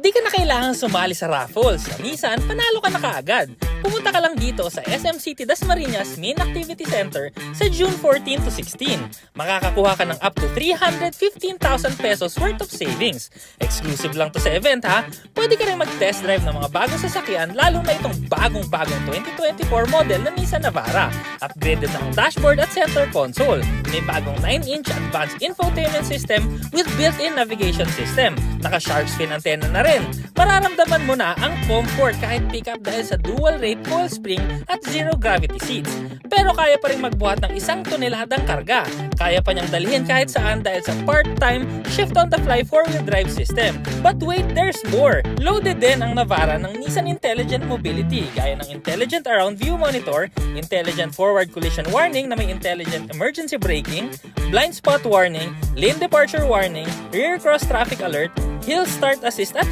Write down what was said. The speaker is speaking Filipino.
Di ka na kailangan sumali sa raffles. Sa Nissan, panalo ka na kaagad. Pumunta ka lang dito sa SM City Dasmariñas Main Activity Center sa June 14 to 16. Makakakuha ka ng up to 315,000 pesos worth of savings. Exclusive lang to sa event ha. Pwede ka rin mag-test drive ng mga bagong sasakyan, lalo na itong bagong 2024 model na Nissan Navara. Upgraded na ang dashboard at center console. May bagong 9-inch advanced infotainment system with built-in navigation system. Naka-shark fin antenna na rin. Mararamdaman mo na ang comfort kahit pick-up dahil sa dual-rate coil spring at zero-gravity seats. Pero kaya pa rin magbuhat ng 1 toneladang karga. Kaya pa niyang dalhin kahit saan dahil sa part-time shift-on-the-fly 4-wheel drive system. But wait, there's more! Loaded din ang Navara ng Nissan Intelligent Mobility gaya ng Intelligent Around View Monitor, Intelligent Forward Collision Warning na may Intelligent Emergency Braking, Blind Spot Warning, Lane Departure Warning, Rear Cross Traffic Alert, Hill Start Assist at